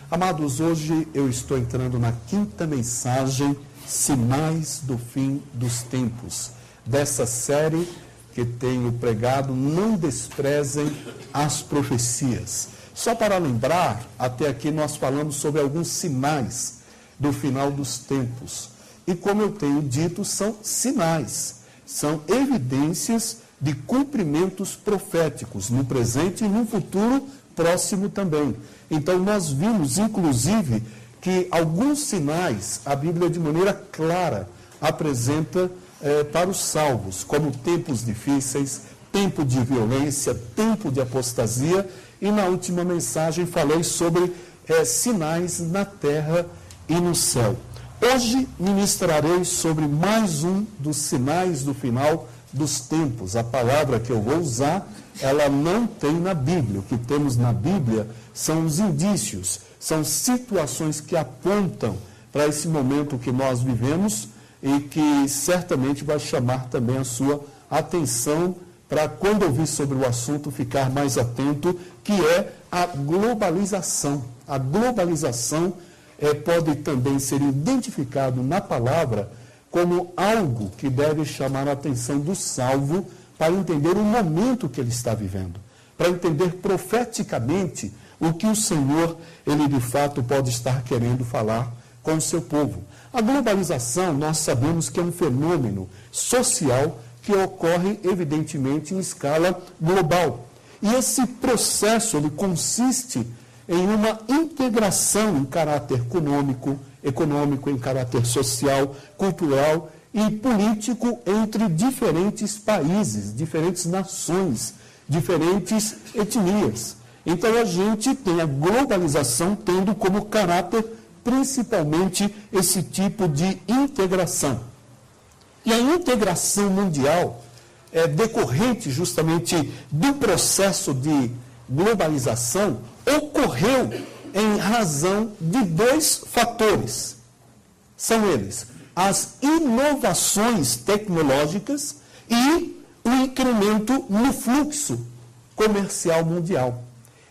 Amados, hoje eu estou entrando na quinta mensagem, Sinais do Fim dos Tempos, dessa série que tenho pregado, Não Desprezem as Profecias. Só para lembrar, até aqui nós falamos sobre alguns sinais do final dos tempos. E como eu tenho dito, são sinais, são evidências de cumprimentos proféticos, no presente e no futuro próximo também. Então nós vimos, inclusive, que alguns sinais a Bíblia de maneira clara apresenta para os salvos, como tempos difíceis, tempo de violência, tempo de apostasia, e na última mensagem falei sobre sinais na terra e no céu. Hoje ministrarei sobre mais um dos sinais do final dos tempos. A palavra que eu vou usar, ela não tem na Bíblia. O que temos na Bíblia são os indícios, são situações que apontam para esse momento que nós vivemos e que certamente vai chamar também a sua atenção para, quando ouvir sobre o assunto, ficar mais atento, que é a globalização. A globalização pode também ser identificado na palavra como algo que deve chamar a atenção do salvo para entender o momento que ele está vivendo, para entender profeticamente o que o Senhor, ele de fato pode estar querendo falar com o seu povo. A globalização, nós sabemos que é um fenômeno social que ocorre, evidentemente, em escala global. E esse processo, ele consiste em uma integração em caráter econômico, em caráter social, cultural e político entre diferentes países, diferentes nações, diferentes etnias. Então a gente tem a globalização tendo como caráter principalmente esse tipo de integração. E a integração mundial é decorrente justamente do processo de globalização, ocorreu em razão de dois fatores. São eles: as inovações tecnológicas e o incremento no fluxo comercial mundial.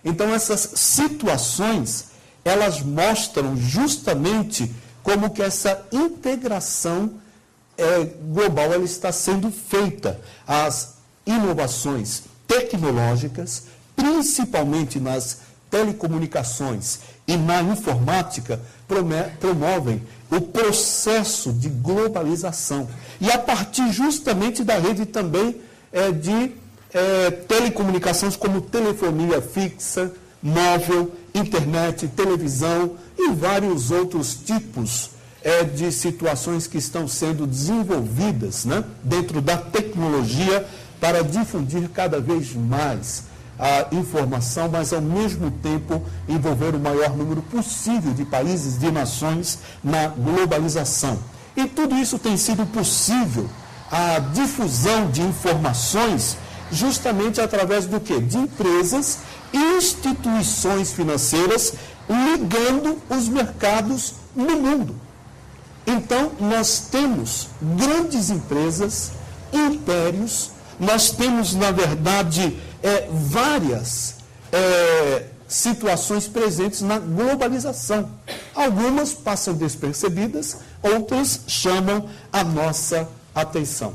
Então, essas situações, elas mostram justamente como que essa integração global ela está sendo feita. As inovações tecnológicas, principalmente nas telecomunicações e na informática, promovem o processo de globalização. E a partir justamente da rede também de telecomunicações, como telefonia fixa, móvel, internet, televisão e vários outros tipos de situações que estão sendo desenvolvidas, né, dentro da tecnologia para difundir cada vez mais a informação, mas ao mesmo tempo envolver o maior número possível de países, de nações na globalização. E tudo isso tem sido possível, a difusão de informações, justamente através do quê? De empresas e instituições financeiras ligando os mercados no mundo. Então, nós temos grandes empresas, impérios, nós temos, na verdade, várias situações presentes na globalização. Algumas passam despercebidas, outras chamam a nossa atenção.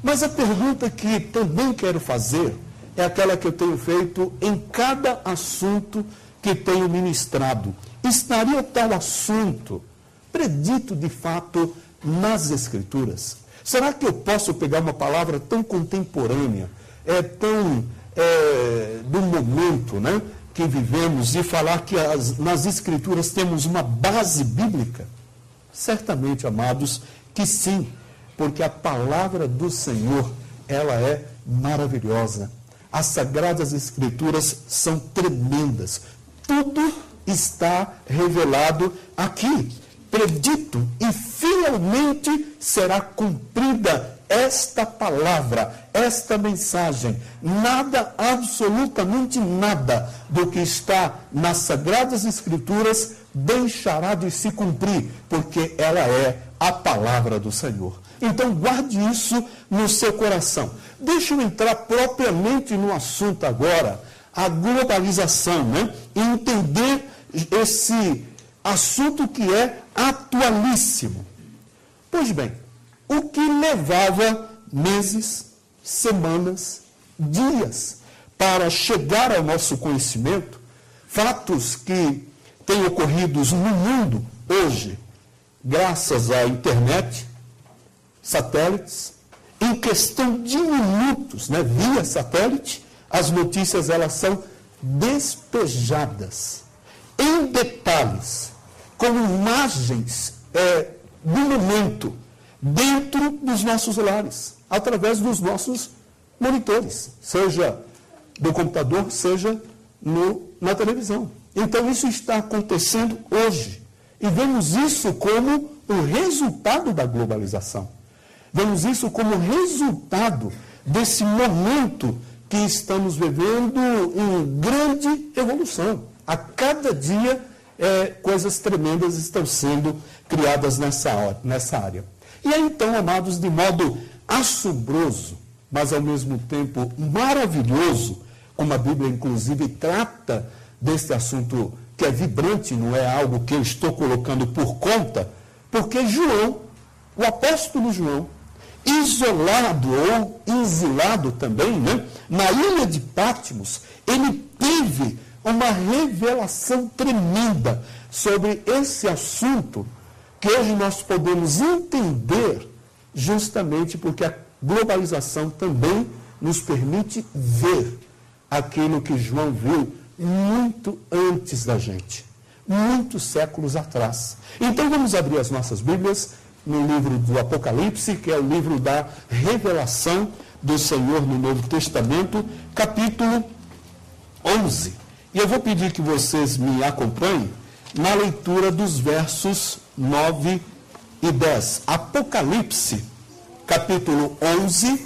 Mas a pergunta que também quero fazer é aquela que eu tenho feito em cada assunto que tenho ministrado. Estaria tal assunto predito de fato nas Escrituras? Será que eu posso pegar uma palavra tão contemporânea, do momento, né, que vivemos, e falar que nas Escrituras temos uma base bíblica? Certamente, amados, que sim, porque a palavra do Senhor, ela é maravilhosa. As Sagradas Escrituras são tremendas. Tudo está revelado aqui, predito, e finalmente será cumprida esta palavra, esta mensagem. Nada, absolutamente nada do que está nas Sagradas Escrituras deixará de se cumprir, porque ela é a palavra do Senhor. Então guarde isso no seu coração. Deixa eu entrar propriamente no assunto agora, a globalização, né? E entender esse assunto que é atualíssimo. Pois bem, o que levava meses, semanas, dias para chegar ao nosso conhecimento, fatos que têm ocorrido no mundo hoje, graças à internet, satélites, em questão de minutos, via satélite, as notícias elas são despejadas em detalhes, com imagens do momento, dentro dos nossos lares, através dos nossos monitores, seja do computador, seja na televisão. Então, isso está acontecendo hoje. E vemos isso como o resultado da globalização. Vemos isso como resultado desse momento que estamos vivendo em grande evolução. A cada dia, coisas tremendas estão sendo criadas nessa área. E aí, então, amados, de modo assombroso, mas ao mesmo tempo maravilhoso, como a Bíblia, inclusive, trata desse assunto que é vibrante, não é algo que eu estou colocando por conta, porque João, o apóstolo João, isolado ou exilado também, na ilha de Patmos, ele teve uma revelação tremenda sobre esse assunto que hoje nós podemos entender justamente porque a globalização também nos permite ver aquilo que João viu muito antes da gente, muitos séculos atrás. Então vamos abrir as nossas Bíblias no livro do Apocalipse, que é o livro da revelação do Senhor no Novo Testamento, capítulo 11. E eu vou pedir que vocês me acompanhem na leitura dos versos 9 e 10. Apocalipse, capítulo 11.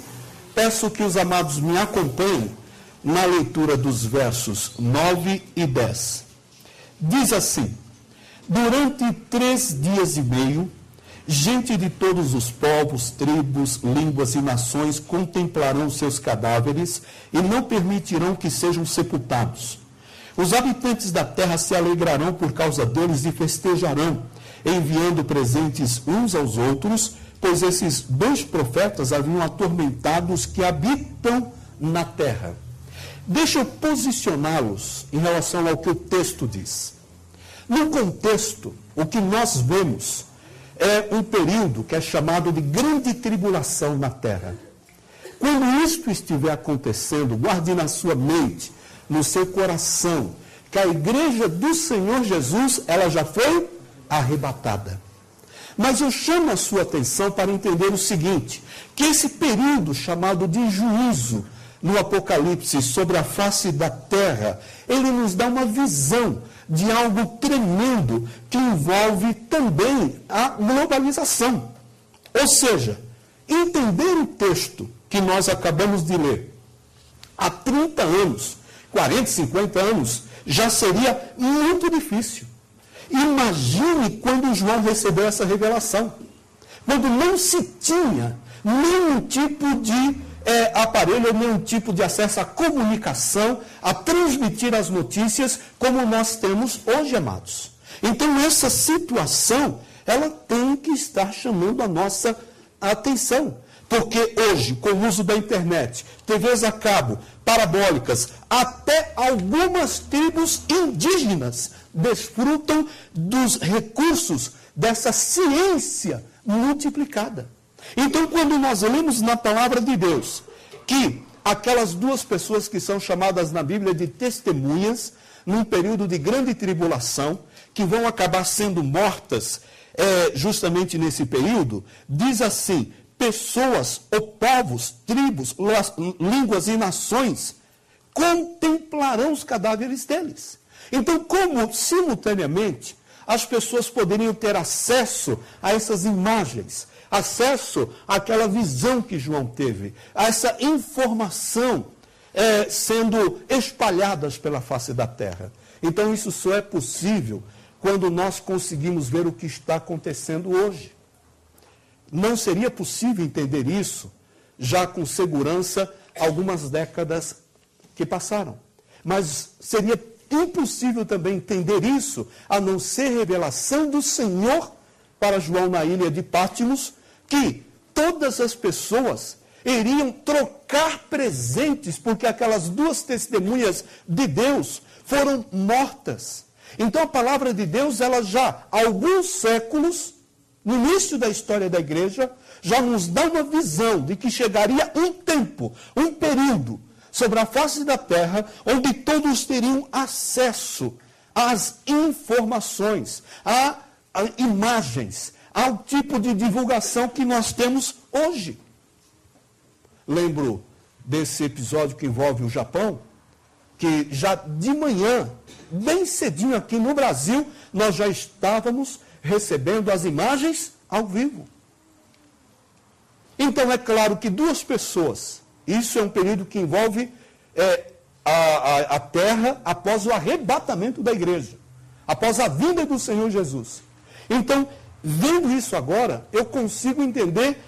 Peço que os amados me acompanhem na leitura dos versos 9 e 10. Diz assim: durante 3 dias e meio, gente de todos os povos, tribos, línguas e nações contemplarão seus cadáveres e não permitirão que sejam sepultados. Os habitantes da terra se alegrarão por causa deles e festejarão, enviando presentes uns aos outros, pois esses 2 profetas haviam atormentado os que habitam na terra. Deixa eu posicioná-los em relação ao que o texto diz. No contexto, o que nós vemos é um período que é chamado de grande tribulação na terra. Quando isto estiver acontecendo, guarde na sua mente, no seu coração, que a igreja do Senhor Jesus, ela já foi arrebatada. Mas eu chamo a sua atenção para entender o seguinte, que esse período chamado de juízo no Apocalipse sobre a face da terra, ele nos dá uma visão de algo tremendo que envolve também a globalização. Ou seja, entender o texto que nós acabamos de ler há 30 anos, 40, 50 anos, já seria muito difícil. Imagine quando João recebeu essa revelação. Quando não se tinha nenhum tipo de aparelho, nenhum tipo de acesso à comunicação, a transmitir as notícias como nós temos hoje, amados. Então, essa situação, ela tem que estar chamando a nossa atenção. Porque hoje, com o uso da internet, TVs a cabo, parabólicas, até algumas tribos indígenas desfrutam dos recursos dessa ciência multiplicada. Então, quando nós lemos na palavra de Deus que aquelas 2 pessoas que são chamadas na Bíblia de testemunhas, num período de grande tribulação, que vão acabar sendo mortas justamente nesse período, diz assim: pessoas ou povos, tribos, línguas e nações contemplarão os cadáveres deles. Então, como simultaneamente as pessoas poderiam ter acesso a essas imagens, acesso àquela visão que João teve, a essa informação sendo espalhadas pela face da terra. Então, isso só é possível quando nós conseguimos ver o que está acontecendo hoje. Não seria possível entender isso já com segurança algumas décadas que passaram. Mas seria impossível também entender isso, a não ser revelação do Senhor para João na ilha de Pátimos, que todas as pessoas iriam trocar presentes, porque aquelas duas testemunhas de Deus foram mortas. Então a palavra de Deus, ela já há alguns séculos, no início da história da igreja, já nos dá uma visão de que chegaria um tempo, um período, sobre a face da terra, onde todos teriam acesso às informações, a imagens, ao tipo de divulgação que nós temos hoje. Lembro desse episódio que envolve o Japão, que já de manhã, bem cedinho aqui no Brasil, nós já estávamos recebendo as imagens ao vivo. Então é claro que duas pessoas, isso é um período que envolve a terra após o arrebatamento da igreja, após a vinda do Senhor Jesus. Então, vendo isso agora, eu consigo entender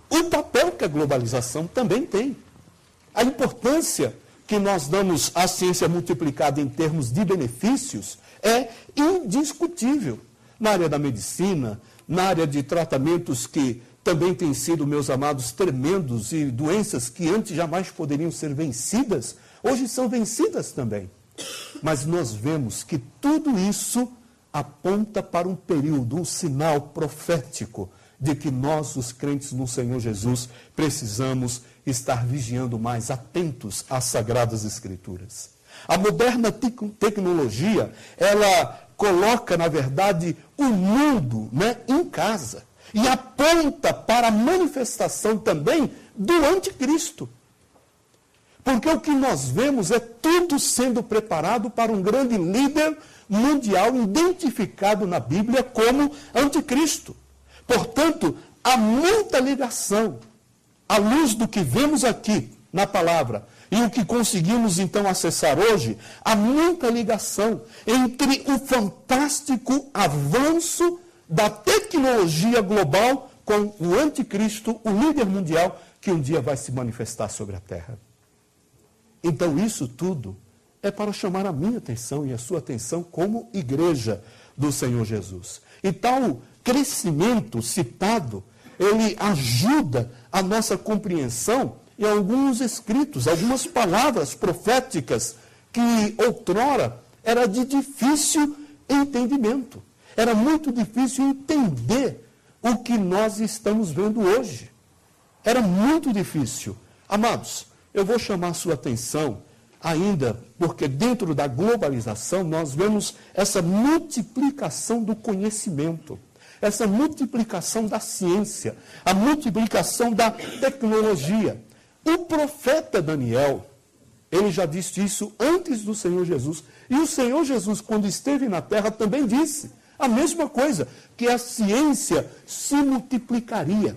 o papel que a globalização também tem. A importância que nós damos à ciência multiplicada em termos de benefícios é indiscutível. Na área da medicina, na área de tratamentos que também têm sido, meus amados, tremendos, e doenças que antes jamais poderiam ser vencidas, hoje são vencidas também. Mas nós vemos que tudo isso aponta para um período, um sinal profético de que nós, os crentes no Senhor Jesus, precisamos estar vigiando mais, atentos às Sagradas Escrituras. A moderna tecnologia, ela coloca, na verdade, o mundo, em casa e aponta para a manifestação também do anticristo. Porque o que nós vemos é tudo sendo preparado para um grande líder mundial identificado na Bíblia como anticristo. Portanto, há muita ligação, à luz do que vemos aqui na palavra e o que conseguimos então acessar hoje, há muita ligação entre o fantástico avanço da tecnologia global com o anticristo, o líder mundial, que um dia vai se manifestar sobre a terra. Então isso tudo é para chamar a minha atenção e a sua atenção como igreja do Senhor Jesus. E tal crescimento citado, ele ajuda a nossa compreensão em alguns escritos, algumas palavras proféticas que outrora era de difícil entendimento. Era muito difícil entender o que nós estamos vendo hoje. Era muito difícil. Amados, eu vou chamar a sua atenção ainda, porque dentro da globalização nós vemos essa multiplicação do conhecimento, essa multiplicação da ciência, a multiplicação da tecnologia. O profeta Daniel, ele já disse isso antes do Senhor Jesus. E o Senhor Jesus, quando esteve na terra, também disse a mesma coisa, que a ciência se multiplicaria.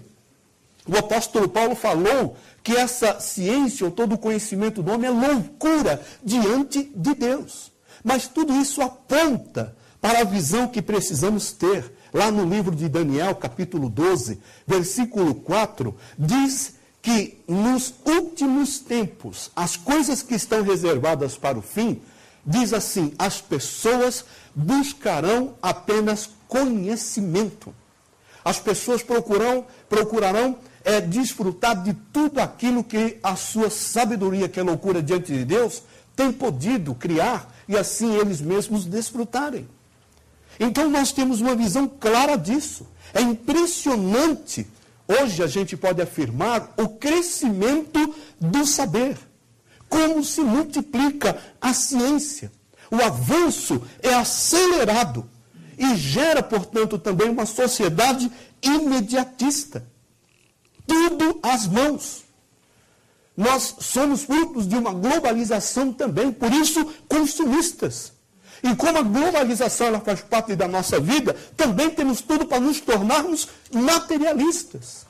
O apóstolo Paulo falou que essa ciência, ou todo o conhecimento do homem, é loucura diante de Deus. Mas tudo isso aponta para a visão que precisamos ter. Lá no livro de Daniel, capítulo 12, versículo 4, diz que nos últimos tempos, as coisas que estão reservadas para o fim, diz assim, as pessoas buscarão apenas conhecimento. As pessoas procurarão desfrutar de tudo aquilo que a sua sabedoria, que é loucura diante de Deus, tem podido criar e assim eles mesmos desfrutarem. Então nós temos uma visão clara disso. É impressionante, hoje a gente pode afirmar, o crescimento do saber. Como se multiplica a ciência. O avanço é acelerado e gera, portanto, também uma sociedade imediatista. Tudo às mãos. Nós somos frutos de uma globalização também, por isso consumistas. E como a globalização ela faz parte da nossa vida, também temos tudo para nos tornarmos materialistas.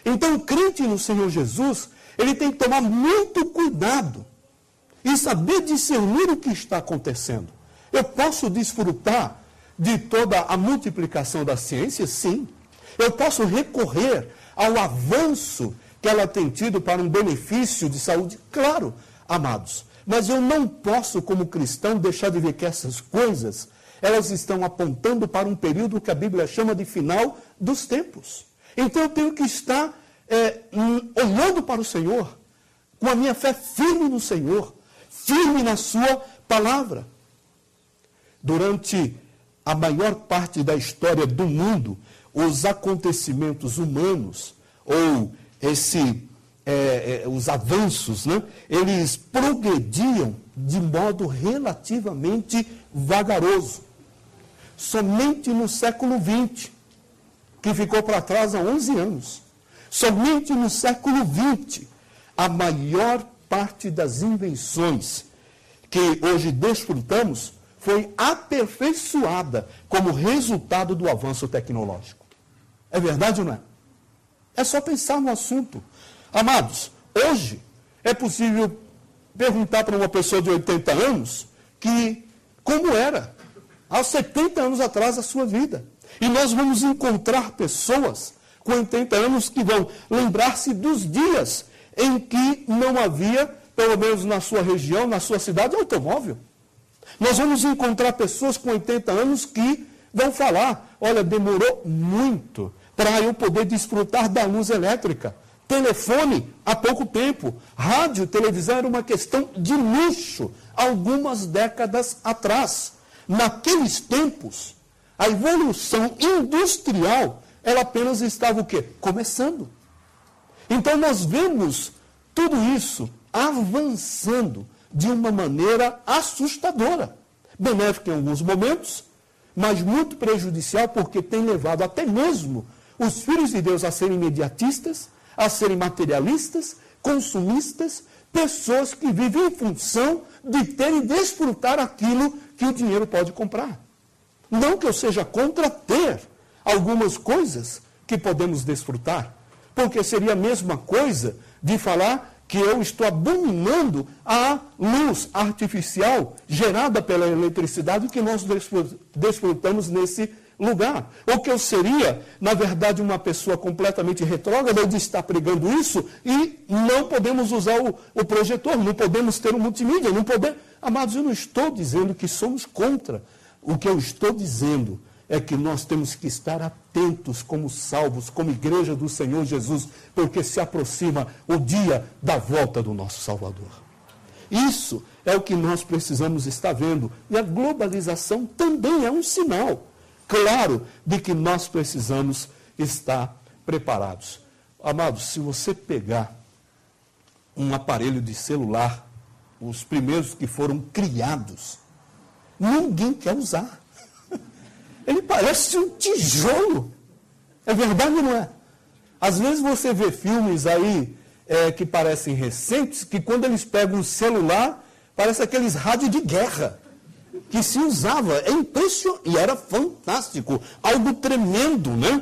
Então o crente no Senhor Jesus, ele tem que tomar muito cuidado e saber discernir o que está acontecendo. Eu posso desfrutar de toda a multiplicação da ciência? Sim. Eu posso recorrer ao avanço que ela tem tido para um benefício de saúde? Claro, amados. Mas eu não posso, como cristão, deixar de ver que essas coisas, elas estão apontando para um período que a Bíblia chama de final dos tempos. Então eu tenho que estar olhando para o Senhor, com a minha fé firme no Senhor, firme na sua palavra. Durante a maior parte da história do mundo, os acontecimentos humanos, ou os avanços, né, eles progrediam de modo relativamente vagaroso. Somente no século XX, que ficou para trás há 11 anos, somente no século XX, a maior parte das invenções que hoje desfrutamos foi aperfeiçoada como resultado do avanço tecnológico. É verdade ou não é? É só pensar no assunto. Amados, hoje é possível perguntar para uma pessoa de 80 anos como era há 70 anos atrás a sua vida. E nós vamos encontrar pessoas com 80 anos que vão lembrar-se dos dias em que não havia, pelo menos na sua região, na sua cidade, automóvel. Nós vamos encontrar pessoas com 80 anos que vão falar, olha, demorou muito para eu poder desfrutar da luz elétrica. Telefone, há pouco tempo. Rádio, televisão era uma questão de luxo, algumas décadas atrás. Naqueles tempos, a evolução industrial, ela apenas estava o quê? Começando. Então nós vemos tudo isso avançando de uma maneira assustadora. Benéfica em alguns momentos, mas muito prejudicial porque tem levado até mesmo os filhos de Deus a serem imediatistas, a serem materialistas, consumistas, pessoas que vivem em função de ter e desfrutar aquilo que o dinheiro pode comprar. Não que eu seja contra ter algumas coisas que podemos desfrutar, porque seria a mesma coisa de falar que eu estou abominando a luz artificial gerada pela eletricidade que nós desfrutamos nesse lugar. Ou que eu seria, na verdade, uma pessoa completamente retrógrada de estar pregando isso e não podemos usar o projetor, não podemos ter um multimídia, não podemos... Amados, eu não estou dizendo que somos contra. O que eu estou dizendo é que nós temos que estar atentos como salvos, como igreja do Senhor Jesus, porque se aproxima o dia da volta do nosso Salvador. Isso é o que nós precisamos estar vendo. E a globalização também é um sinal, claro, de que nós precisamos estar preparados. Amados, se você pegar um aparelho de celular, os primeiros que foram criados, ninguém quer usar. Ele parece um tijolo. É verdade ou não é? Às vezes você vê filmes aí que parecem recentes, que quando eles pegam um celular, parece aqueles rádios de guerra que se usava. É impressionante. E era fantástico. Algo tremendo, né?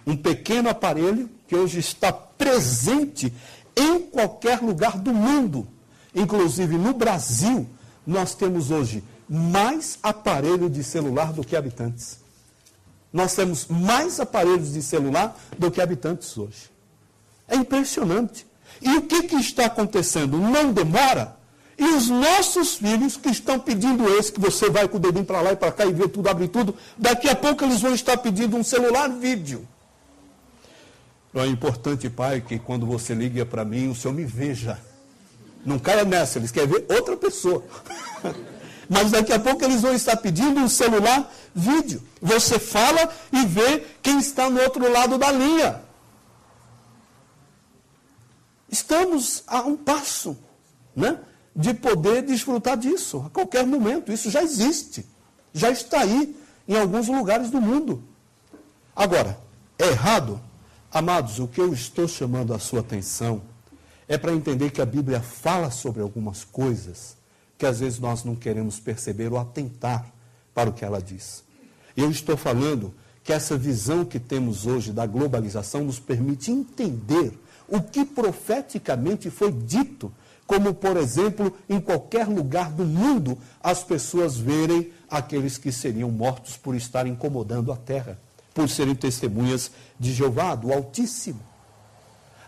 Um pequeno aparelho que hoje está presente em qualquer lugar do mundo. Inclusive no Brasil, nós temos hoje mais aparelhos de celular do que habitantes. Nós temos mais aparelhos de celular do que habitantes hoje. É impressionante. E o que está acontecendo? Não demora. E os nossos filhos que estão pedindo esse, que você vai com o dedinho para lá e para cá e vê tudo, abre tudo, daqui a pouco eles vão estar pedindo um celular vídeo. É importante, pai, que quando você liga para mim, o senhor me veja. Não caia nessa, eles querem ver outra pessoa. Mas daqui a pouco eles vão estar pedindo um celular vídeo. Você fala e vê quem está no outro lado da linha. Estamos a um passo, né, de poder desfrutar disso a qualquer momento. Isso já existe. Já está aí em alguns lugares do mundo. Agora, é errado? Amados, o que eu estou chamando a sua atenção é para entender que a Bíblia fala sobre algumas coisas que às vezes nós não queremos perceber ou atentar para o que ela diz. Eu estou falando que essa visão que temos hoje da globalização nos permite entender o que profeticamente foi dito, como, por exemplo, em qualquer lugar do mundo, as pessoas verem aqueles que seriam mortos por estarem incomodando a terra, por serem testemunhas de Jeová, do Altíssimo.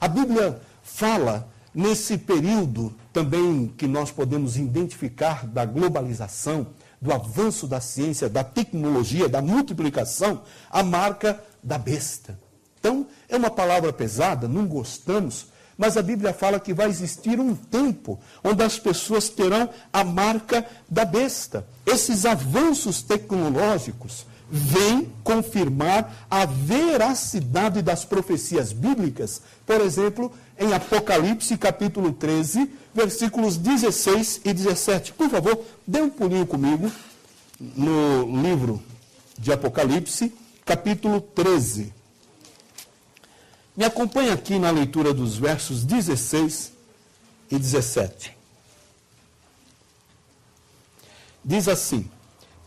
A Bíblia fala nesse período também que nós podemos identificar da globalização, do avanço da ciência, da tecnologia, da multiplicação, a marca da besta. Então, é uma palavra pesada, não gostamos, mas a Bíblia fala que vai existir um tempo onde as pessoas terão a marca da besta. Esses avanços tecnológicos vêm confirmar a veracidade das profecias bíblicas. Por exemplo, em Apocalipse, capítulo 13, versículos 16 e 17. Por favor, dê um pulinho comigo no livro de Apocalipse, capítulo 13. Me acompanhe aqui na leitura dos versos 16 e 17. Diz assim: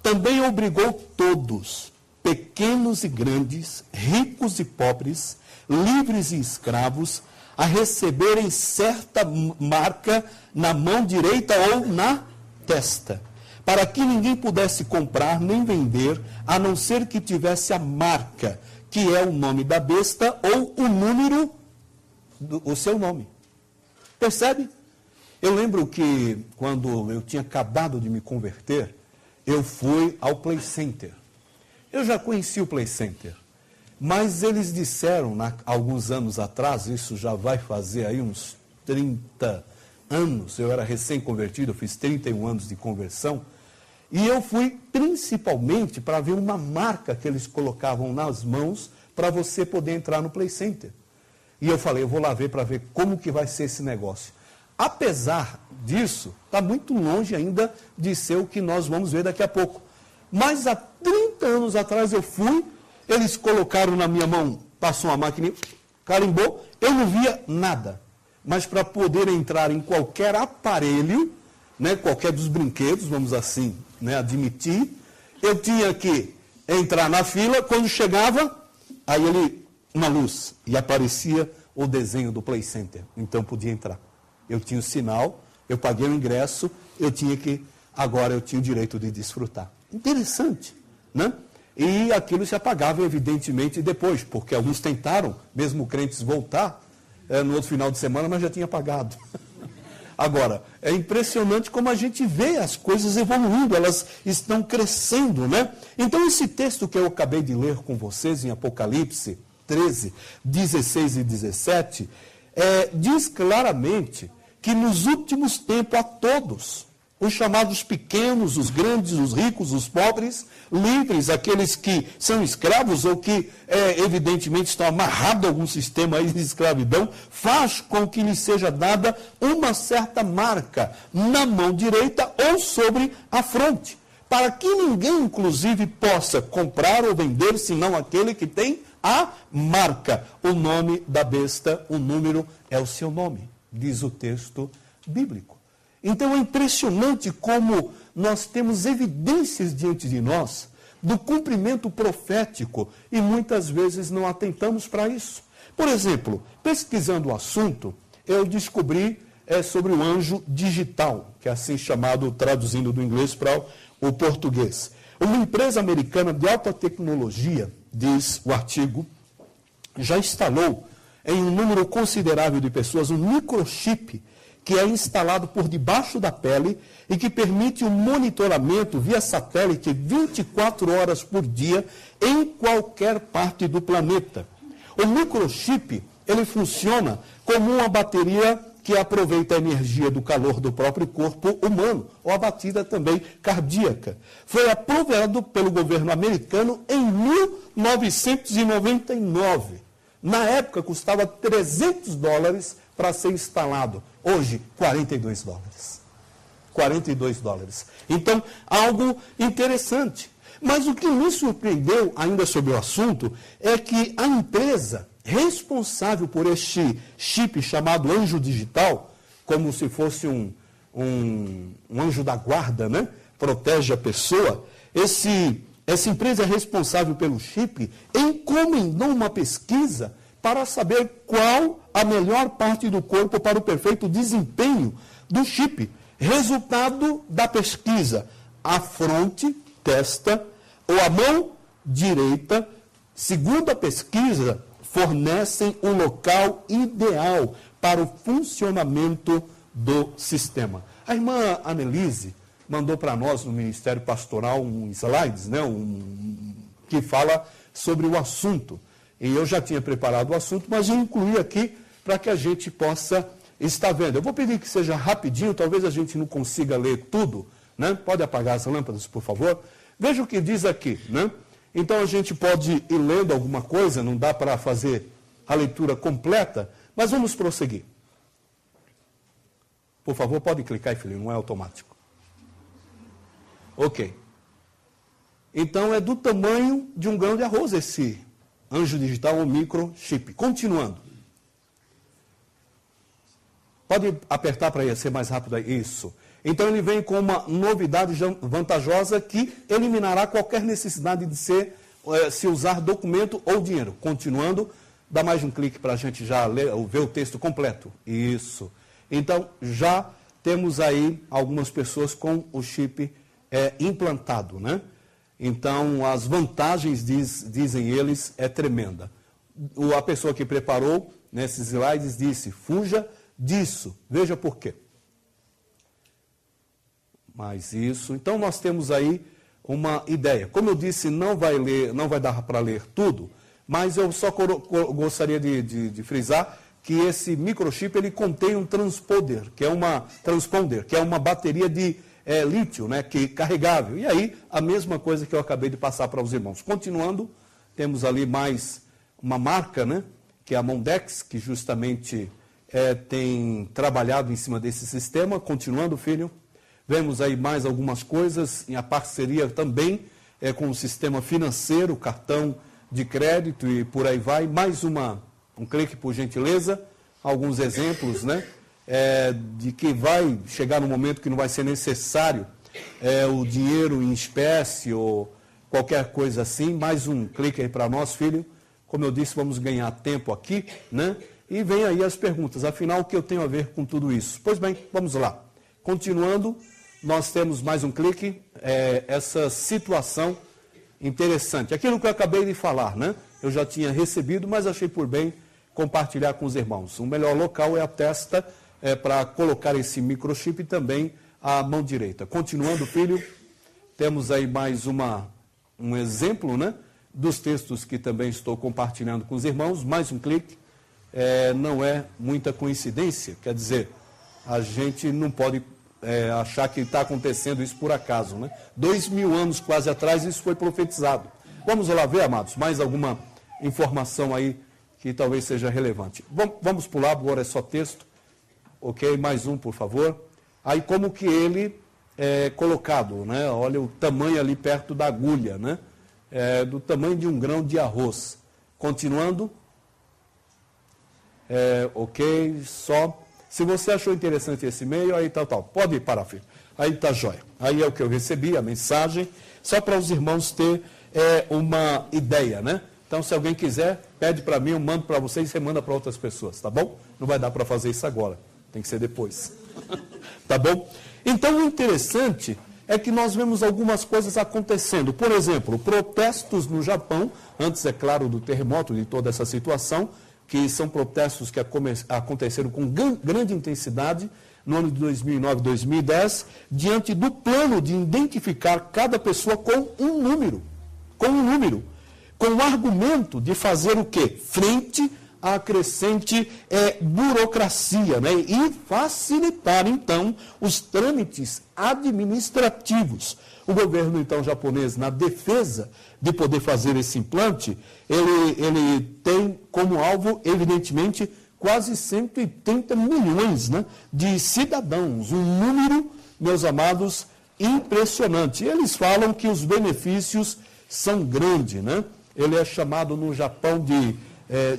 também obrigou todos, pequenos e grandes, ricos e pobres, livres e escravos, a receberem certa marca na mão direita ou na testa, para que ninguém pudesse comprar nem vender, a não ser que tivesse a marca, que é o nome da besta ou o número o seu nome. Percebe? Eu lembro que quando eu tinha acabado de me converter, eu fui ao Play Center. Eu já conheci o Play Center, mas eles disseram, alguns anos atrás, isso já vai fazer aí uns 30 anos, eu era recém-convertido, eu fiz 31 anos de conversão, e eu fui principalmente para ver uma marca que eles colocavam nas mãos para você poder entrar no Play Center. E eu falei, eu vou lá ver para ver como que vai ser esse negócio. Apesar disso, está muito longe ainda de ser o que nós vamos ver daqui a pouco. Mas há 30 anos atrás eu fui, eles colocaram na minha mão, passou uma máquina, carimbou, eu não via nada. Mas para poder entrar em qualquer aparelho, né, qualquer dos brinquedos, vamos assim, né, admitir, eu tinha que entrar na fila, quando chegava, aí uma luz, e aparecia o desenho do Play Center, então podia entrar. Eu tinha o sinal, eu paguei o ingresso, agora eu tinha o direito de desfrutar. Interessante, né? E aquilo se apagava, evidentemente, depois, porque alguns tentaram, mesmo crentes, voltar no outro final de semana, mas já tinha apagado. Agora, é impressionante como a gente vê as coisas evoluindo, elas estão crescendo, né? Então, esse texto que eu acabei de ler com vocês, em Apocalipse 13, 16 e 17, diz claramente que nos últimos tempos a todos, os chamados pequenos, os grandes, os ricos, os pobres, livres, aqueles que são escravos ou que, evidentemente, estão amarrados a algum sistema aí de escravidão, faz com que lhes seja dada uma certa marca na mão direita ou sobre a fronte, para que ninguém, inclusive, possa comprar ou vender, senão aquele que tem a marca. O nome da besta, o número é o seu nome, diz o texto bíblico. Então é impressionante como nós temos evidências diante de nós do cumprimento profético e muitas vezes não atentamos para isso. Por exemplo, pesquisando o assunto, eu descobri sobre o anjo digital, que é assim chamado, traduzindo do inglês para o português. Uma empresa americana de alta tecnologia, diz o artigo, já instalou em um número considerável de pessoas um microchip que é instalado por debaixo da pele e que permite o monitoramento via satélite 24 horas por dia em qualquer parte do planeta. O microchip, ele funciona como uma bateria que aproveita a energia do calor do próprio corpo humano, ou a batida também cardíaca. Foi aprovado pelo governo americano em 1999. Na época, custava $300 para ser instalado. Hoje, $42. $42. Então, algo interessante. Mas o que me surpreendeu, ainda sobre o assunto, é que a empresa responsável por este chip chamado anjo digital, como se fosse um anjo da guarda, né? Protege a pessoa, essa empresa é responsável pelo chip, encomendou uma pesquisa para saber qual a melhor parte do corpo para o perfeito desempenho do chip. Resultado da pesquisa: a fronte, testa ou a mão direita, segundo a pesquisa, fornecem o local ideal para o funcionamento do sistema. A irmã Annelise mandou para nós no Ministério Pastoral um slides, né, que fala sobre o assunto. E eu já tinha preparado o assunto, mas eu incluí aqui para que a gente possa estar vendo. Eu vou pedir que seja rapidinho, talvez a gente não consiga ler tudo, né? Pode apagar as lâmpadas, por favor? Veja o que diz aqui, né? Então a gente pode ir lendo alguma coisa, não dá para fazer a leitura completa, mas vamos prosseguir. Por favor, pode clicar, filho, não é automático. Ok. Então é do tamanho de um grão de arroz esse anjo digital ou microchip. Continuando. Pode apertar para ser mais rápido aí. Isso. Então ele vem com uma novidade vantajosa que eliminará qualquer necessidade de se usar documento ou dinheiro. Continuando, dá mais um clique para a gente já ler, ver o texto completo. Isso. Então já temos aí algumas pessoas com o chip implantado, né? Então as vantagens, dizem eles, é tremenda. A pessoa que preparou nesses slides disse, fuja disso. Veja por quê. Mas isso, então nós temos aí uma ideia. Como eu disse, não vai dar para ler tudo, mas eu só gostaria de frisar que esse microchip ele contém um transponder, que é uma bateria de lítio, né, que carregável. E aí a mesma coisa que eu acabei de passar para os irmãos. Continuando, temos ali mais uma marca, né, que é a Mondex, que justamente tem trabalhado em cima desse sistema. Continuando, filho. Vemos aí mais algumas coisas, em a parceria também com o sistema financeiro, cartão de crédito e por aí vai. Mais um clique, por gentileza, alguns exemplos, né, de que vai chegar no momento que não vai ser necessário o dinheiro em espécie ou qualquer coisa assim. Mais um clique aí para nós, filho. Como eu disse, vamos ganhar tempo aqui, né? E vem aí as perguntas. Afinal, o que eu tenho a ver com tudo isso? Pois bem, vamos lá. Continuando. Nós temos mais um clique, essa situação interessante. Aquilo que eu acabei de falar, né? Eu já tinha recebido, mas achei por bem compartilhar com os irmãos. O melhor local é a testa para colocar esse microchip e também a mão direita. Continuando, filho, temos aí mais um exemplo, né? Dos textos que também estou compartilhando com os irmãos. Mais um clique. Não é muita coincidência, quer dizer, a gente não pode achar que está acontecendo isso por acaso, né? 2000 anos quase atrás isso foi profetizado. Vamos lá ver, amados, mais alguma informação aí que talvez seja relevante. Vamos pular, agora é só texto. Ok, mais um, por favor. Aí como que ele é colocado, né? Olha o tamanho ali perto da agulha, né? Do tamanho de um grão de arroz. Continuando. Ok, só... Se você achou interessante esse e-mail, aí tal. Pode parar, filho. Aí está jóia. Aí é o que eu recebi, a mensagem, só para os irmãos ter uma ideia, né? Então, se alguém quiser, pede para mim, eu mando para vocês e você manda para outras pessoas, tá bom? Não vai dar para fazer isso agora, tem que ser depois. Tá bom? Então, o interessante é que nós vemos algumas coisas acontecendo. Por exemplo, protestos no Japão, antes, é claro, do terremoto, de toda essa situação, que são protestos que aconteceram com grande intensidade no ano de 2009 e 2010, diante do plano de identificar cada pessoa com um número, com o argumento de fazer o quê? Frente à crescente burocracia, né? E facilitar, então, os trâmites administrativos. O governo, então, japonês, na defesa de poder fazer esse implante, ele tem como alvo, evidentemente, quase 130 milhões, né, de cidadãos. Um número, meus amados, impressionante. Eles falam que os benefícios são grandes, né? Ele é chamado no Japão de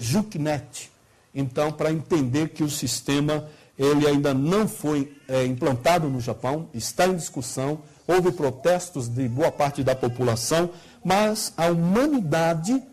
JUKNET. Então, para entender que o sistema ele ainda não foi implantado no Japão, está em discussão, houve protestos de boa parte da população, mas a humanidade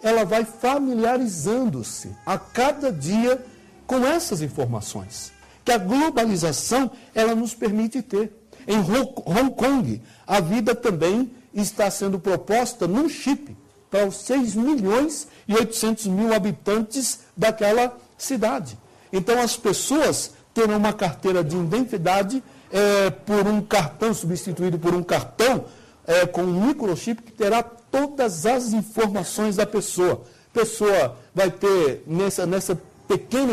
ela vai familiarizando-se a cada dia com essas informações, que a globalização ela nos permite ter. Em Hong Kong, a vida também está sendo proposta num chip para os 6 milhões e 800 mil habitantes daquela cidade. Então as pessoas terão uma carteira de identidade por um cartão, substituído por um cartão com um microchip que terá todas as informações da pessoa. A pessoa vai ter nessa pequena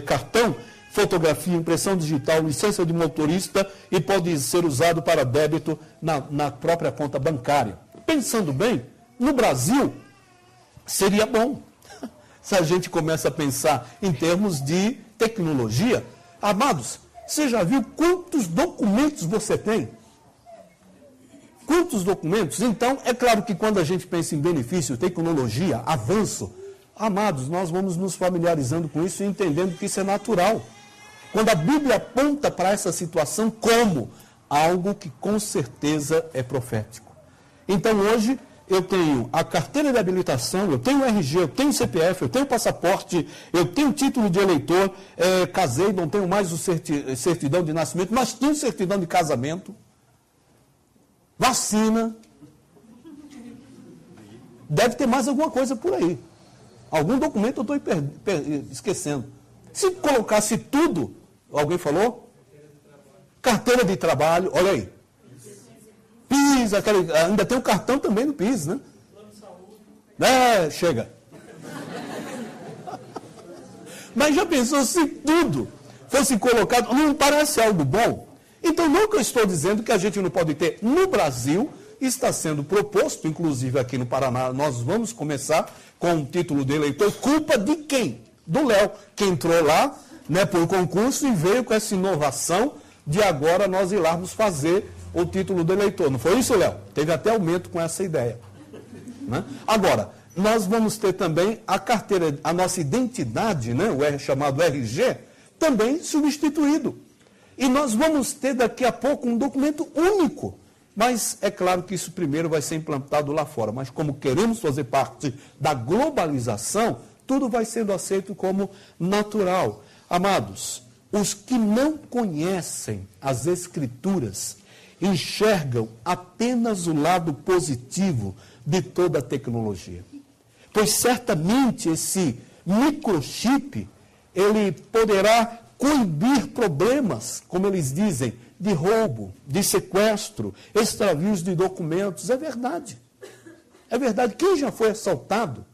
cartão, fotografia, impressão digital, licença de motorista e pode ser usado para débito na própria conta bancária. Pensando bem, no Brasil, seria bom se a gente começa a pensar em termos de tecnologia. Amados, você já viu quantos documentos você tem? Quantos documentos? Então, é claro que quando a gente pensa em benefício, tecnologia, avanço, amados, nós vamos nos familiarizando com isso e entendendo que isso é natural. Quando a Bíblia aponta para essa situação como algo que com certeza é profético. Então, hoje, eu tenho a carteira de habilitação, eu tenho o RG, eu tenho o CPF, eu tenho o passaporte, eu tenho o título de eleitor, casei, não tenho mais o certidão de nascimento, mas tenho certidão de casamento, vacina, deve ter mais alguma coisa por aí. Algum documento eu estou esquecendo. Se colocasse tudo, alguém falou? Carteira de trabalho, olha aí. PIS, ainda tem o cartão também no PIS, né? Chega. Mas já pensou se tudo fosse colocado? Não parece algo bom? Então, não que eu estou dizendo que a gente não pode ter. No Brasil, está sendo proposto, inclusive aqui no Paraná, nós vamos começar com o título de eleitor. Culpa de quem? Do Léo, que entrou lá, né, por concurso e veio com essa inovação de agora nós irmos fazer o título do eleitor. Não foi isso, Léo? Teve até aumento com essa ideia. Né? Agora, nós vamos ter também a carteira, a nossa identidade, né, o chamado RG, também substituído. E nós vamos ter daqui a pouco um documento único. Mas é claro que isso primeiro vai ser implantado lá fora. Mas como queremos fazer parte da globalização, tudo vai sendo aceito como natural. Amados, os que não conhecem as Escrituras enxergam apenas o lado positivo de toda a tecnologia. Pois certamente esse microchip, ele poderá coibir problemas, como eles dizem, de roubo, de sequestro, extravios de documentos. É verdade. É verdade. Quem já foi assaltado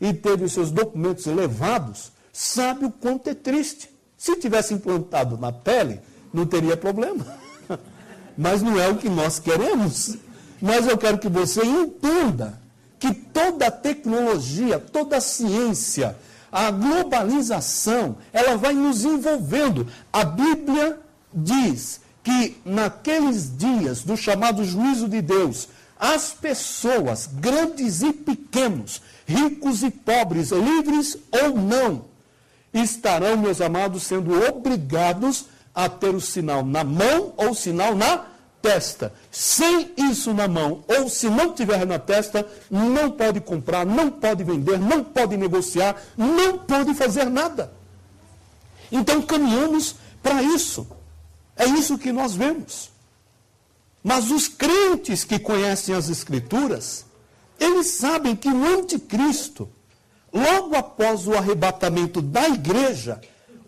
e teve os seus documentos levados, sabe o quanto é triste. Se tivesse implantado na pele, não teria problema. Mas não é o que nós queremos. Mas eu quero que você entenda que toda a tecnologia, toda a ciência, a globalização, ela vai nos envolvendo. A Bíblia diz que naqueles dias do chamado juízo de Deus, as pessoas, grandes e pequenos, ricos e pobres, livres ou não, estarão, meus amados, sendo obrigados a ter o sinal na mão ou o sinal na testa. Sem isso na mão, ou se não tiver na testa, não pode comprar, não pode vender, não pode negociar, não pode fazer nada. Então caminhamos para isso. É isso que nós vemos. Mas os crentes que conhecem as Escrituras, eles sabem que o anticristo, logo após o arrebatamento da igreja,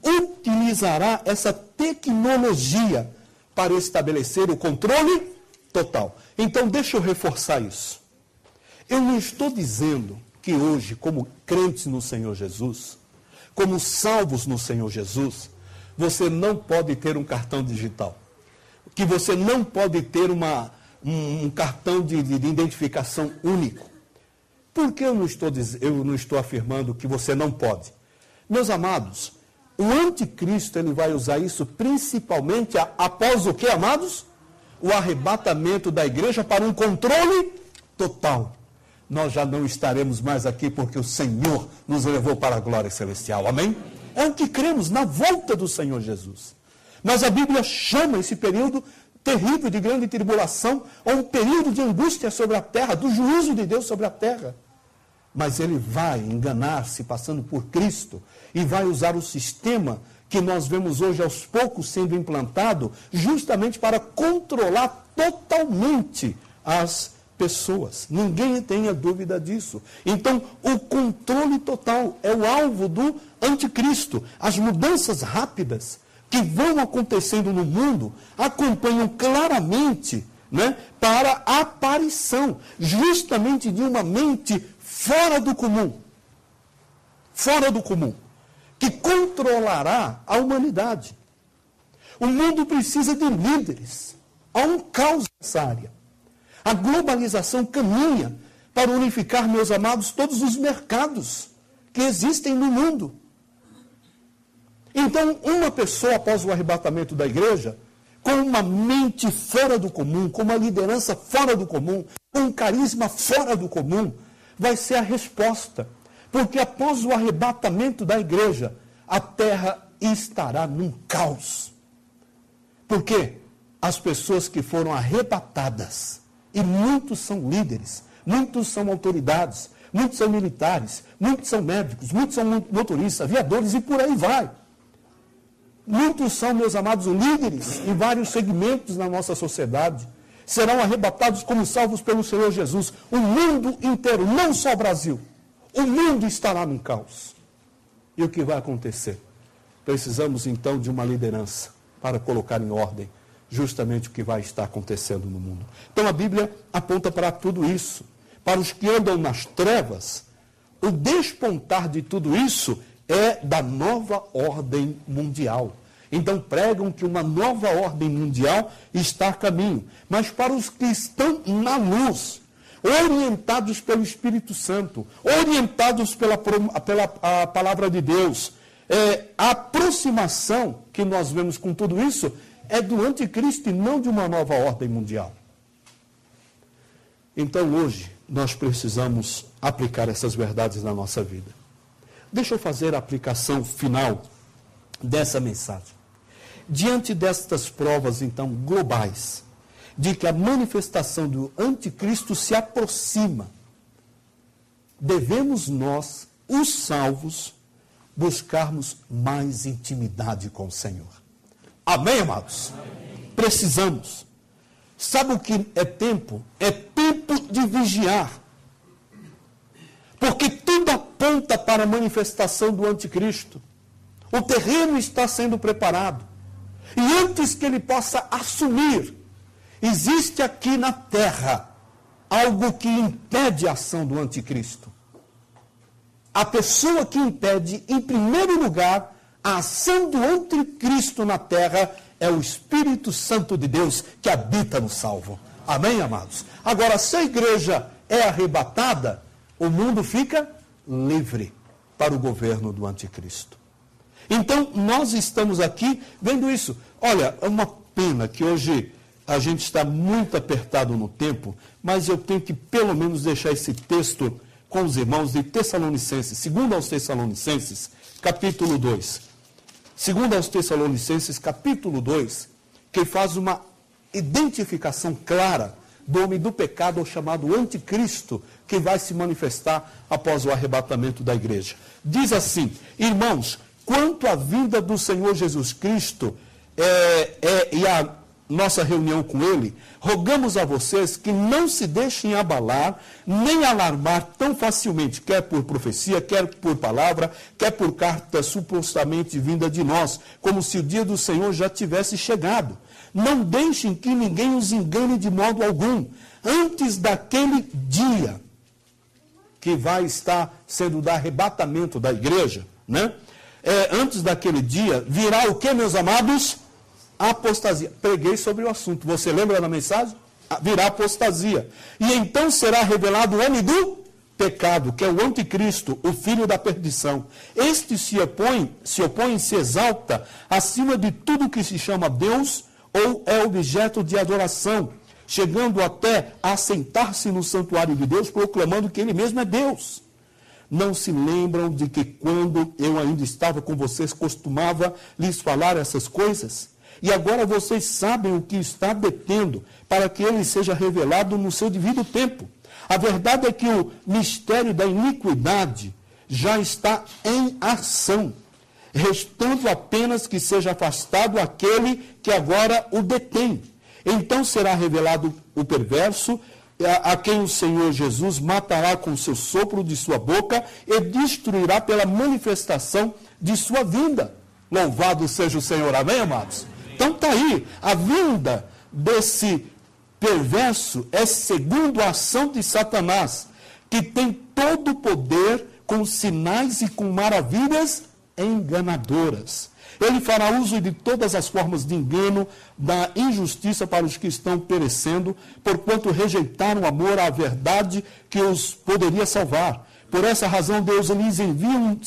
utilizará essa tecnologia para estabelecer o controle total. Então, deixa eu reforçar isso. Eu não estou dizendo que hoje, como crentes no Senhor Jesus, como salvos no Senhor Jesus, você não pode ter um cartão digital. Que você não pode ter um cartão de identificação único. Por que eu não estou afirmando que você não pode? Meus amados, o anticristo ele vai usar isso principalmente após o que, amados? O arrebatamento da igreja para um controle total. Nós já não estaremos mais aqui porque o Senhor nos levou para a glória celestial. Amém? É o que cremos na volta do Senhor Jesus. Mas a Bíblia chama esse período terrível de grande tribulação, ou um período de angústia sobre a terra, do juízo de Deus sobre a terra. Mas ele vai enganar-se passando por Cristo e vai usar o sistema que nós vemos hoje aos poucos sendo implantado justamente para controlar totalmente as pessoas. Ninguém tenha dúvida disso. Então, o controle total é o alvo do anticristo. As mudanças rápidas que vão acontecendo no mundo acompanham claramente, né, para a aparição justamente de uma mente fora do comum. Fora do comum. Que controlará a humanidade. O mundo precisa de líderes. Há um caos nessa área. A globalização caminha para unificar, meus amados, todos os mercados que existem no mundo. Então, uma pessoa após o arrebatamento da igreja, com uma mente fora do comum, com uma liderança fora do comum, com um carisma fora do comum, vai ser a resposta. Porque após o arrebatamento da igreja, a terra estará num caos. Por quê? As pessoas que foram arrebatadas, e muitos são líderes, muitos são autoridades, muitos são militares, muitos são médicos, muitos são motoristas, aviadores e por aí vai. Muitos são, meus amados, líderes em vários segmentos na nossa sociedade. Serão arrebatados como salvos pelo Senhor Jesus. O mundo inteiro, não só o Brasil, o mundo estará num caos. E o que vai acontecer? Precisamos então de uma liderança para colocar em ordem justamente o que vai estar acontecendo no mundo. Então a Bíblia aponta para tudo isso. Para os que andam nas trevas, o despontar de tudo isso é da nova ordem mundial. Então pregam que uma nova ordem mundial está a caminho. Mas para os que estão na luz, orientados pelo Espírito Santo, orientados pela a palavra de Deus, a aproximação que nós vemos com tudo isso é do anticristo e não de uma nova ordem mundial. Então hoje nós precisamos aplicar essas verdades na nossa vida. Deixa eu fazer a aplicação final dessa mensagem. Diante destas provas, então, globais, de que a manifestação do anticristo se aproxima, devemos nós, os salvos, buscarmos mais intimidade com o Senhor. Amém, amados? Amém. Precisamos. Sabe o que é tempo? É tempo de vigiar. Porque tudo aponta para a manifestação do anticristo. O terreno está sendo preparado. E antes que ele possa assumir, existe aqui na terra algo que impede a ação do anticristo. A pessoa que impede, em primeiro lugar, a ação do anticristo na terra é o Espírito Santo de Deus que habita no salvo. Amém, amados? Agora, se a igreja é arrebatada, o mundo fica livre para o governo do anticristo. Então, nós estamos aqui vendo isso. Olha, é uma pena que hoje a gente está muito apertado no tempo, mas eu tenho que pelo menos deixar esse texto com os irmãos de Tessalonicenses, 2 aos Tessalonicenses, capítulo 2. 2 aos Tessalonicenses, capítulo 2, que faz uma identificação clara do homem do pecado, ou chamado anticristo, que vai se manifestar após o arrebatamento da igreja. Diz assim: irmãos, quanto à vinda do Senhor Jesus Cristo e a nossa reunião com Ele, rogamos a vocês que não se deixem abalar, nem alarmar tão facilmente, quer por profecia, quer por palavra, quer por carta supostamente vinda de nós, como se o dia do Senhor já tivesse chegado. Não deixem que ninguém os engane de modo algum, antes daquele dia que vai estar sendo do arrebatamento da igreja, né? Antes daquele dia, virá o que, meus amados? Apostasia. Preguei sobre o assunto. Você lembra da mensagem? Virá apostasia. E então será revelado o homem do pecado, que é o anticristo, o filho da perdição. Este se opõe, se exalta acima de tudo que se chama Deus ou é objeto de adoração, chegando até a assentar-se no santuário de Deus, proclamando que ele mesmo é Deus. Não se lembram de que quando eu ainda estava com vocês, costumava lhes falar essas coisas? E agora vocês sabem o que está detendo, para que ele seja revelado no seu devido tempo. A verdade é que o mistério da iniquidade já está em ação, restando apenas que seja afastado aquele que agora o detém. Então será revelado o perverso, a quem o Senhor Jesus matará com o seu sopro de sua boca e destruirá pela manifestação de sua vinda. Louvado seja o Senhor, amém, amados? Então está aí, a vinda desse perverso é segundo a ação de Satanás, que tem todo o poder com sinais e com maravilhas enganadoras. Ele fará uso de todas as formas de engano, da injustiça para os que estão perecendo, porquanto rejeitaram o amor à verdade que os poderia salvar. Por essa razão, Deus lhes envia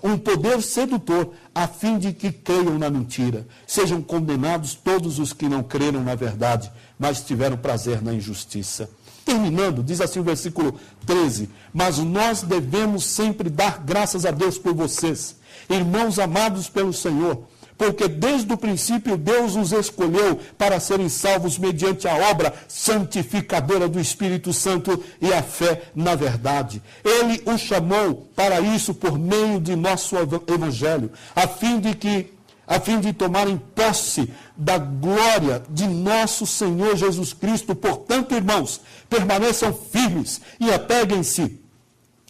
um poder sedutor, a fim de que creiam na mentira. Sejam condenados todos os que não creram na verdade, mas tiveram prazer na injustiça. Terminando, diz assim o versículo 13, mas nós devemos sempre dar graças a Deus por vocês, irmãos amados pelo Senhor, porque desde o princípio Deus os escolheu para serem salvos mediante a obra santificadora do Espírito Santo e a fé na verdade. Ele os chamou para isso por meio de nosso Evangelho, a fim de tomarem posse da glória de nosso Senhor Jesus Cristo. Portanto, irmãos, permaneçam firmes e apeguem-se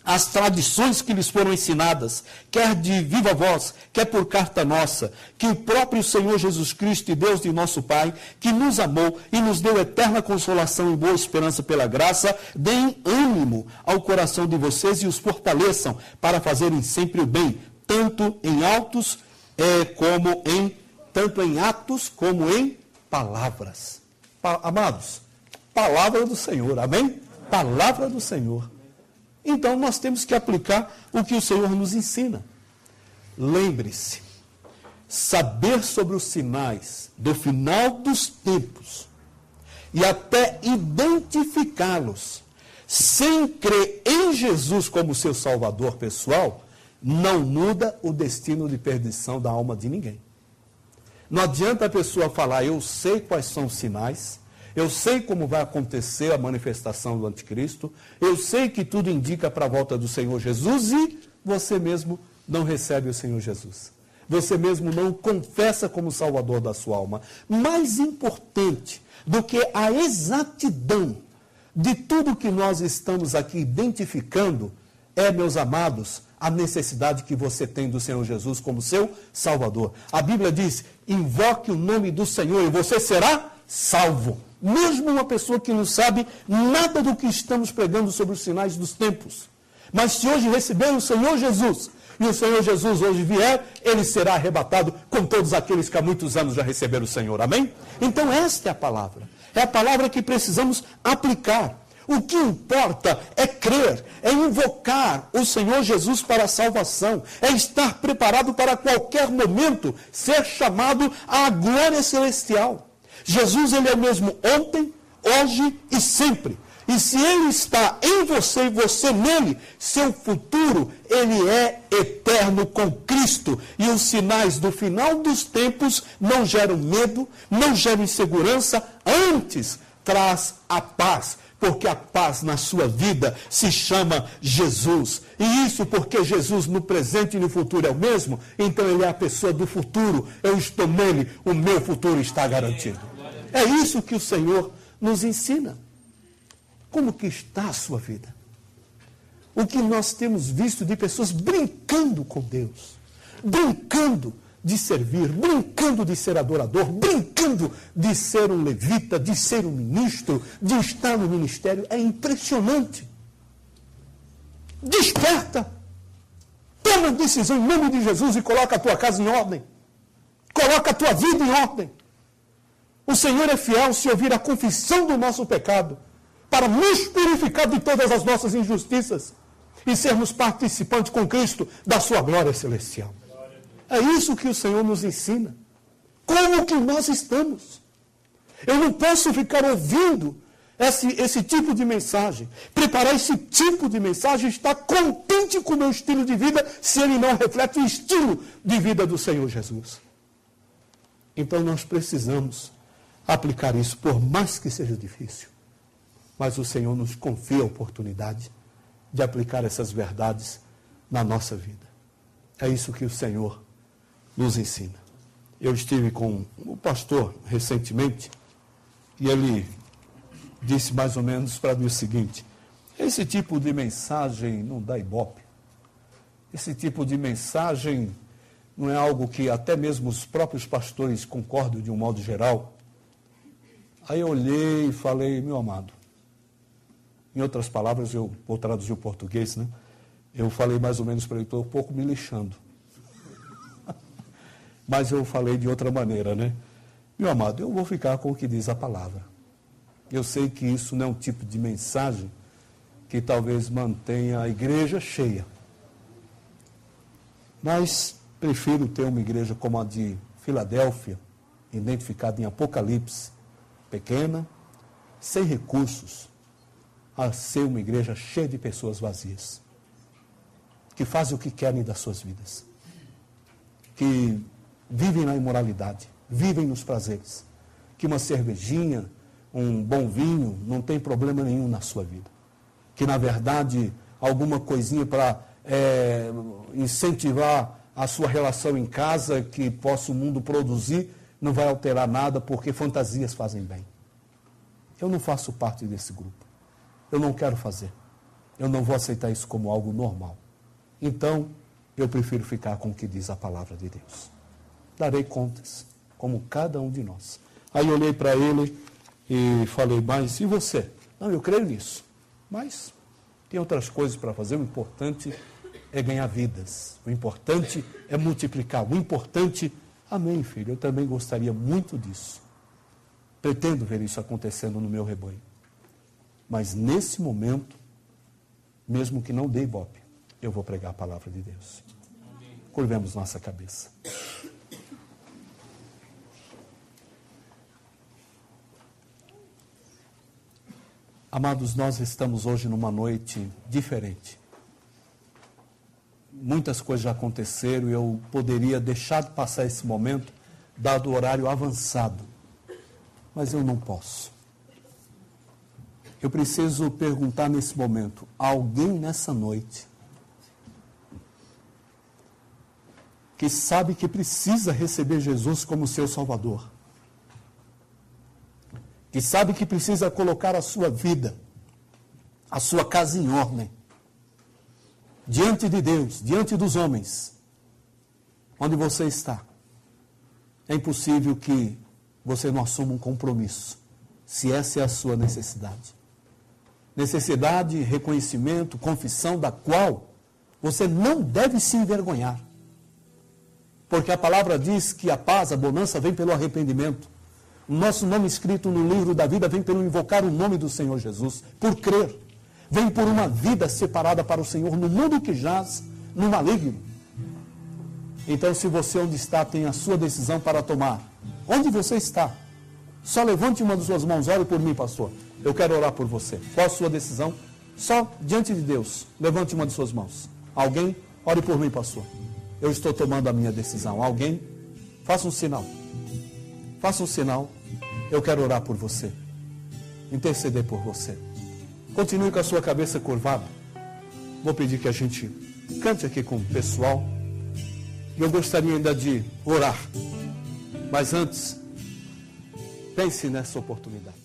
às tradições que lhes foram ensinadas, quer de viva voz, quer por carta nossa, que o próprio Senhor Jesus Cristo e Deus de nosso Pai, que nos amou e nos deu eterna consolação e boa esperança pela graça, deem ânimo ao coração de vocês e os fortaleçam para fazerem sempre o bem, tanto em atos como em palavras. Amados, palavra do Senhor, amém? Palavra do Senhor. Então nós temos que aplicar o que o Senhor nos ensina. Lembre-se, saber sobre os sinais do final dos tempos e até identificá-los, sem crer em Jesus como seu Salvador pessoal, não muda o destino de perdição da alma de ninguém. Não adianta a pessoa falar, eu sei quais são os sinais, eu sei como vai acontecer a manifestação do anticristo, eu sei que tudo indica para a volta do Senhor Jesus e você mesmo não recebe o Senhor Jesus. Você mesmo não o confessa como Salvador da sua alma. Mais importante do que a exatidão de tudo que nós estamos aqui identificando é, meus amados, a necessidade que você tem do Senhor Jesus como seu Salvador. A Bíblia diz, invoque o nome do Senhor e você será salvo. Mesmo uma pessoa que não sabe nada do que estamos pregando sobre os sinais dos tempos. Mas se hoje receber o Senhor Jesus, e o Senhor Jesus hoje vier, ele será arrebatado com todos aqueles que há muitos anos já receberam o Senhor. Amém? Então esta é a palavra. É a palavra que precisamos aplicar. O que importa é crer, é invocar o Senhor Jesus para a salvação, é estar preparado para qualquer momento ser chamado à glória celestial. Jesus, ele é o mesmo ontem, hoje e sempre. E se ele está em você e você nele, seu futuro, ele é eterno com Cristo. E os sinais do final dos tempos não geram medo, não geram insegurança, antes traz a paz. Porque a paz na sua vida se chama Jesus. E isso porque Jesus no presente e no futuro é o mesmo, então ele é a pessoa do futuro. Eu estou nele, o meu futuro está garantido. É isso que o Senhor nos ensina. Como que está a sua vida? O que nós temos visto de pessoas brincando com Deus, brincando de servir, brincando de ser adorador, brincando de ser um levita, de ser um ministro, de estar no ministério, é impressionante. Desperta, toma a decisão em nome de Jesus e coloca a tua casa em ordem, coloca a tua vida em ordem. O Senhor é fiel se ouvir a confissão do nosso pecado, para nos purificar de todas as nossas injustiças e sermos participantes com Cristo da sua glória celestial. É isso que o Senhor nos ensina. Como que nós estamos? Eu não posso ficar ouvindo esse tipo de mensagem, preparar esse tipo de mensagem, estar contente com o meu estilo de vida, se ele não reflete o estilo de vida do Senhor Jesus. Então nós precisamos aplicar isso, por mais que seja difícil. Mas o Senhor nos confia a oportunidade de aplicar essas verdades na nossa vida. É isso que o Senhor nos ensina. Eu estive com o pastor recentemente e ele disse mais ou menos para mim o seguinte: esse tipo de mensagem não dá ibope. Esse tipo de mensagem não é algo que até mesmo os próprios pastores concordam de um modo geral. Aí eu olhei e falei: meu amado, em outras palavras, eu vou traduzir o português, né? Eu falei mais ou menos para ele: estou um pouco me lixando. Mas eu falei de outra maneira, né? Meu amado, eu vou ficar com o que diz a palavra. Eu sei que isso não é um tipo de mensagem que talvez mantenha a igreja cheia. Mas prefiro ter uma igreja como a de Filadélfia, identificada em Apocalipse, pequena, sem recursos, a ser uma igreja cheia de pessoas vazias, que fazem o que querem das suas vidas, que vivem na imoralidade, vivem nos prazeres, que uma cervejinha, um bom vinho, não tem problema nenhum na sua vida, que na verdade alguma coisinha para incentivar a sua relação em casa, que possa o mundo produzir, não vai alterar nada, porque fantasias fazem bem. Eu não faço parte desse grupo. Eu não quero fazer. Eu não vou aceitar isso como algo normal. Então, eu prefiro ficar com o que diz a palavra de Deus. Darei contas, como cada um de nós. Aí eu olhei para ele e falei: mas e você? Não, eu creio nisso. Mas tem outras coisas para fazer. O importante é ganhar vidas. O importante é multiplicar. O importante... Amém, filho. Eu também gostaria muito disso. Pretendo ver isso acontecendo no meu rebanho. Mas nesse momento, mesmo que não dê ibope, eu vou pregar a palavra de Deus. Curvemos nossa cabeça. Amados, nós estamos hoje numa noite diferente. Muitas coisas já aconteceram e eu poderia deixar de passar esse momento, dado o horário avançado. Mas eu não posso. Eu preciso perguntar nesse momento: alguém nessa noite que sabe que precisa receber Jesus como seu Salvador, que sabe que precisa colocar a sua vida, a sua casa em ordem, diante de Deus, diante dos homens, onde você está? É impossível que você não assuma um compromisso, se essa é a sua necessidade. Necessidade, reconhecimento, confissão, da qual você não deve se envergonhar. Porque a palavra diz que a paz, a bonança vem pelo arrependimento. O nosso nome escrito no livro da vida vem pelo invocar o nome do Senhor Jesus, por crer. Vem por uma vida separada para o Senhor no mundo que jaz no maligno. Então, se você onde está tem a sua decisão para tomar, onde você está, só levante uma das suas mãos, ore por mim, pastor. Eu quero orar por você. Qual a sua decisão? Só diante de Deus, levante uma de suas mãos. Alguém, ore por mim, pastor. Eu estou tomando a minha decisão. Alguém, faça um sinal. Faça um sinal. Eu quero orar por você. Interceder por você. Continue com a sua cabeça curvada. Vou pedir que a gente cante aqui com o pessoal. E eu gostaria ainda de orar. Mas antes, pense nessa oportunidade.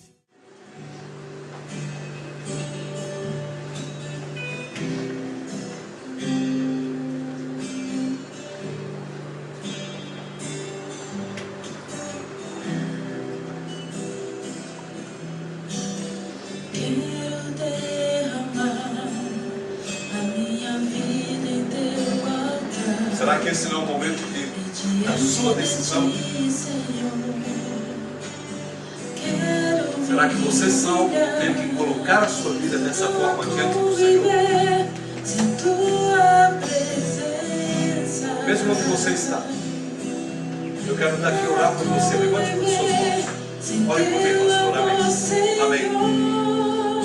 Será que esse não é o momento da sua decisão? Será que você, salvo, tem que colocar a sua vida dessa forma diante do Senhor? Mesmo onde você está, eu quero daqui orar por você. Levante as suas mãos. Ore por mim, pastor. Amém. Amém.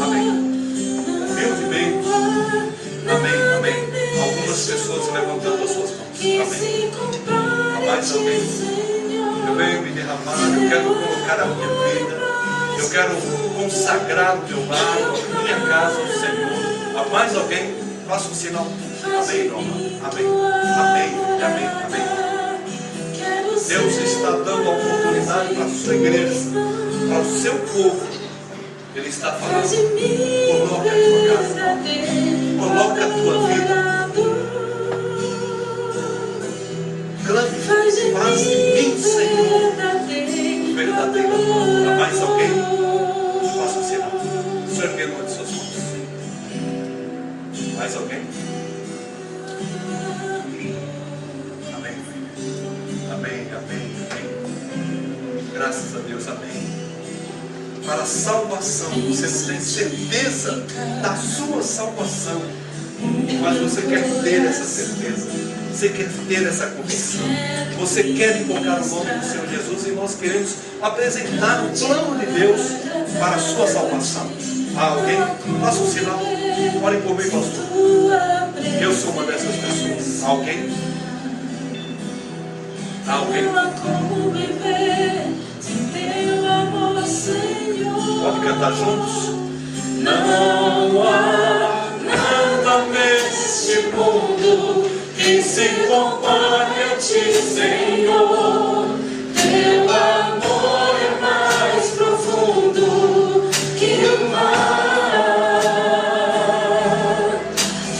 Amém. Humildemente. Amém. Amém. Algumas pessoas levantando as suas mãos. Amém. Há mais alguém? Eu venho me derramar, eu quero colocar a minha vida, eu quero consagrar o meu lar, a minha casa ao Senhor. Há mais alguém? Faça um sinal. Amém, Roma. Amém. Amém. Amém. Amém. Deus está dando a oportunidade para a sua igreja, para o seu povo, Ele está falando, coloca a tua casa, coloca a tua vida. Clame, faz de mim, Senhor, o verdadeiro amor. Há mais alguém? Faça o sinal. O Senhor erguendo uma de suas mãos. Mais alguém? Amém. Amém, amém, amém. Graças a Deus, amém. Para a salvação, você não tem certeza da sua salvação, mas você quer ter essa certeza, você quer ter essa convicção, você quer invocar o nome do Senhor Jesus, e nós queremos apresentar o plano de Deus para a sua salvação. Há alguém? Faça um sinal. Ore por mim, pastor. Eu sou uma dessas pessoas. Há alguém? Há alguém? Pode cantar juntos? Não há nada neste mundo que se compare a ti, Senhor. Teu amor é mais profundo que o mar.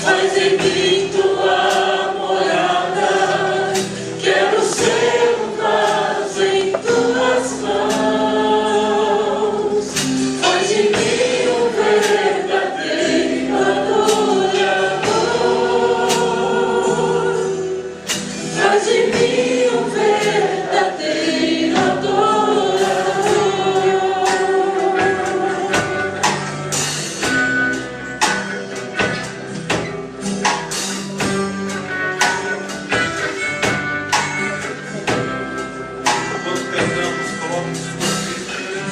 Faz em mim tua morada. Quero ser um vaso em tuas mãos. Faz de mim um verdadeiro adorador. Faz de mim um verdadeiro adorador. Quando cantamos, coloque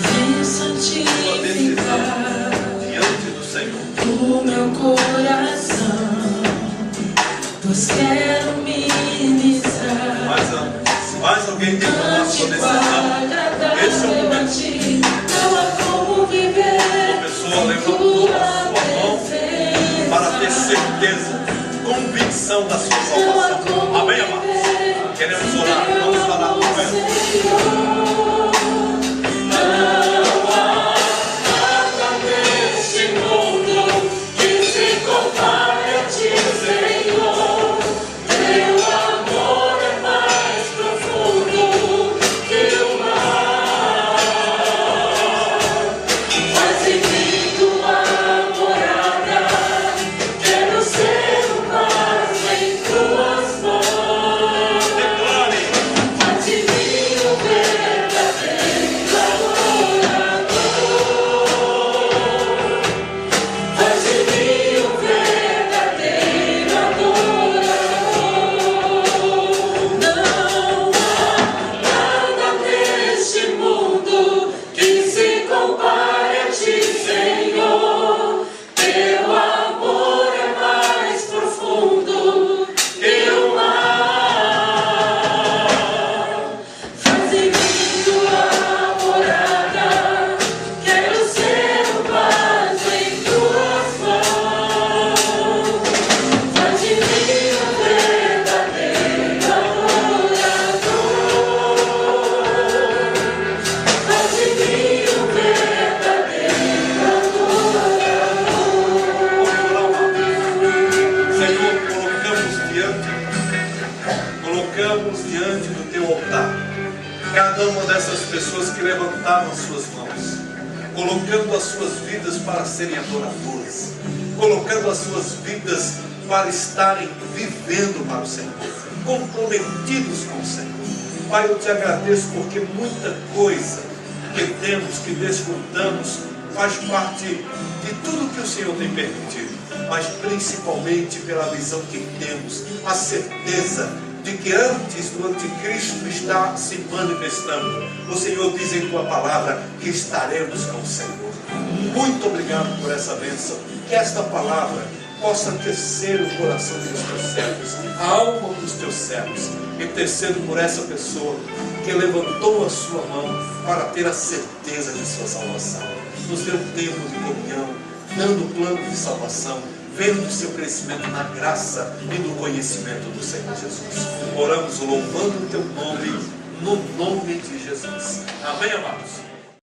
sua santificar diante do Senhor o meu coração, pois quero ministrar. Mais alguém tem uma sua decisão. Esse é o momento. Não há como viver. A pessoa levantou a sua mão para ter certeza, convicção da sua salvação. Amém, amados? Queremos orar, vamos falar com ela. Colocamos diante do teu altar cada uma dessas pessoas que levantaram as suas mãos, colocando as suas vidas para serem adoradoras, colocando as suas vidas para estarem vivendo para o Senhor, comprometidos com o Senhor. Pai, eu te agradeço porque muita coisa que temos, que desfrutamos, faz parte de tudo que o Senhor tem permitido, mas principalmente pela visão que temos, a certeza de que antes do anticristo está se manifestando. O Senhor diz em tua palavra que estaremos com o Senhor. Muito obrigado por essa bênção. Que esta palavra possa tecer o coração dos teus servos, a alma dos teus servos, intercedendo por essa pessoa que levantou a sua mão para ter a certeza de sua salvação. Nos dê um tempo de comunhão, dando o plano de salvação, vendo o seu crescimento na graça e no conhecimento do Senhor Jesus. Oramos louvando o teu nome, no nome de Jesus. Amém, amados?